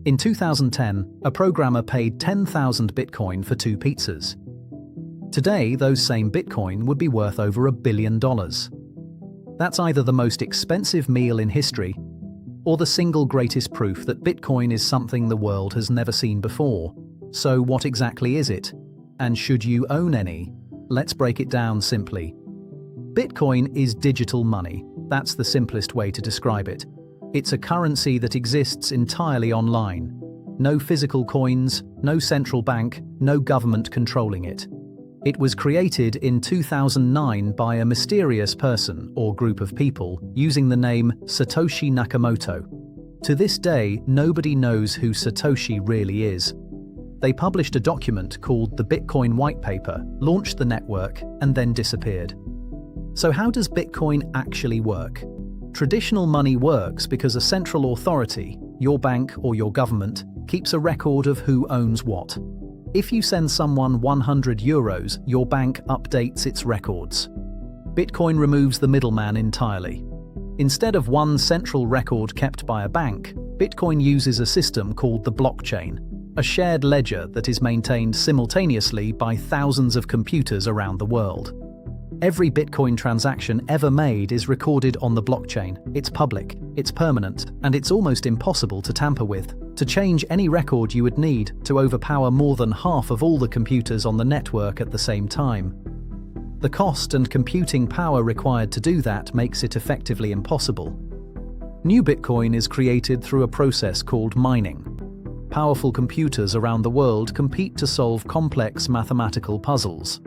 In 2010, a programmer paid 10,000 Bitcoin for 2 pizzas. Today, those same Bitcoin would be worth over $1 billion. That's either the most expensive meal in history or the single greatest proof that Bitcoin is something the world has never seen before. So what exactly is it? And should you own any? Let's break it down simply. Bitcoin is digital money. That's the simplest way to describe it. It's a currency that exists entirely online. No physical coins, no central bank, no government controlling it. It was created in 2009 by a mysterious person or group of people using the name Satoshi Nakamoto. To this day, nobody knows who Satoshi really is. They published a document called the Bitcoin White Paper, launched the network, and then disappeared. So how does Bitcoin actually work? Traditional money works because a central authority, your bank or your government, keeps a record of who owns what. If you send someone €100, your bank updates its records. Bitcoin removes the middleman entirely. Instead of one central record kept by a bank, Bitcoin uses a system called the blockchain, a shared ledger that is maintained simultaneously by thousands of computers around the world. Every Bitcoin transaction ever made is recorded on the blockchain. It's public, it's permanent, and it's almost impossible to tamper with. To change any record, you would need to overpower more than half of all the computers on the network at the same time. The cost and computing power required to do that makes it effectively impossible. New Bitcoin is created through a process called mining. Powerful computers around the world compete to solve complex mathematical puzzles.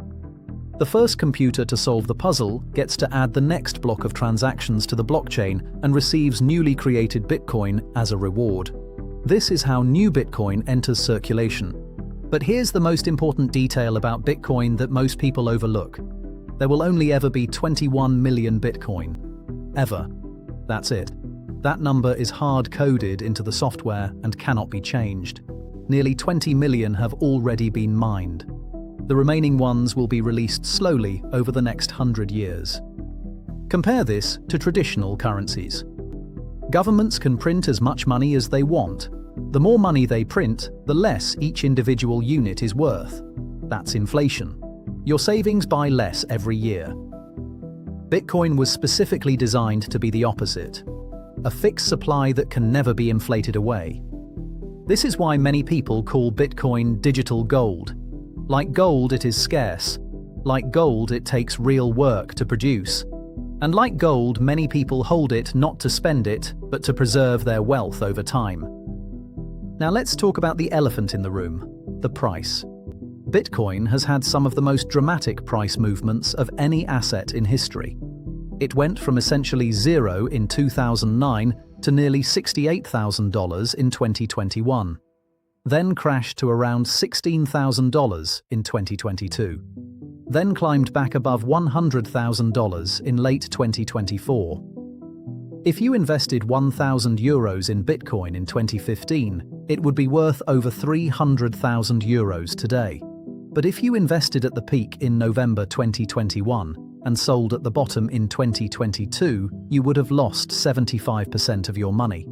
The first computer to solve the puzzle gets to add the next block of transactions to the blockchain and receives newly created Bitcoin as a reward. This is how new Bitcoin enters circulation. But here's the most important detail about Bitcoin that most people overlook. There will only ever be 21 million Bitcoin. Ever. That's it. That number is hard-coded into the software and cannot be changed. Nearly 20 million have already been mined. The remaining ones will be released slowly over the next 100 years. Compare this to traditional currencies. Governments can print as much money as they want. The more money they print, the less each individual unit is worth. That's inflation. Your savings buy less every year. Bitcoin was specifically designed to be the opposite. A fixed supply that can never be inflated away. This is why many people call Bitcoin digital gold. Like gold, it is scarce. Like gold, it takes real work to produce. And like gold, many people hold it not to spend it, but to preserve their wealth over time. Now let's talk about the elephant in the room, the price. Bitcoin has had some of the most dramatic price movements of any asset in history. It went from essentially zero in 2009 to nearly $68,000 in 2021. Then crashed to around $16,000 in 2022. Then climbed back above $100,000 in late 2024. If you invested €1,000 in Bitcoin in 2015, it would be worth over €300,000 today. But if you invested at the peak in November 2021 and sold at the bottom in 2022, you would have lost 75% of your money.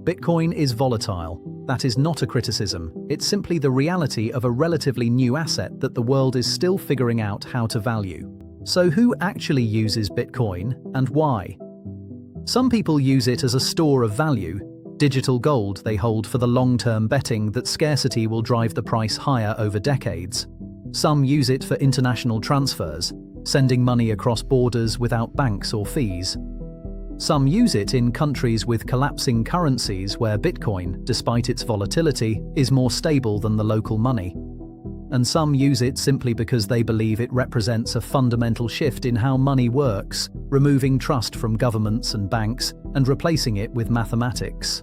Bitcoin is volatile. That is not a criticism. It's simply the reality of a relatively new asset that the world is still figuring out how to value. So who actually uses Bitcoin and why? Some people use it as a store of value, digital gold they hold for the long-term betting that scarcity will drive the price higher over decades. Some use it for international transfers, sending money across borders without banks or fees. Some use it in countries with collapsing currencies where Bitcoin, despite its volatility, is more stable than the local money. And some use it simply because they believe it represents a fundamental shift in how money works, removing trust from governments and banks and replacing it with mathematics.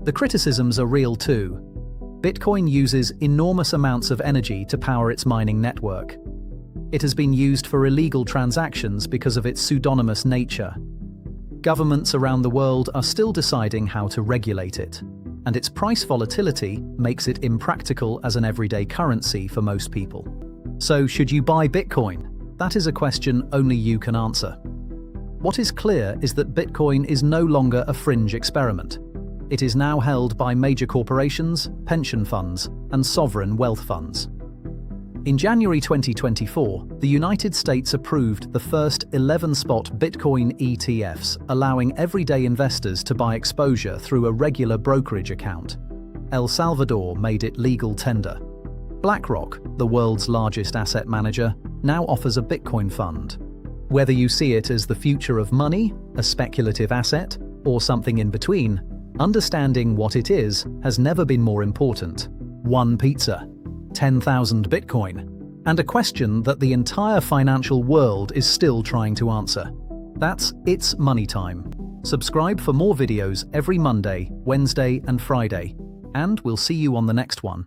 The criticisms are real too. Bitcoin uses enormous amounts of energy to power its mining network. It has been used for illegal transactions because of its pseudonymous nature. Governments around the world are still deciding how to regulate it, and its price volatility makes it impractical as an everyday currency for most people. So, should you buy Bitcoin? That is a question only you can answer. What is clear is that Bitcoin is no longer a fringe experiment. it is now held by major corporations, pension funds, and sovereign wealth funds. In January 2024, the United States approved the first 11-spot Bitcoin ETFs, allowing everyday investors to buy exposure through a regular brokerage account. El Salvador made it legal tender. BlackRock, the world's largest asset manager, now offers a Bitcoin fund. Whether you see it as the future of money, a speculative asset, or something in between, understanding what it is has never been more important. One pizza, 10,000 Bitcoin, and a question that the entire financial world is still trying to answer. That's It's Money Time. Subscribe for more videos every Monday, Wednesday, and Friday, and we'll see you on the next one.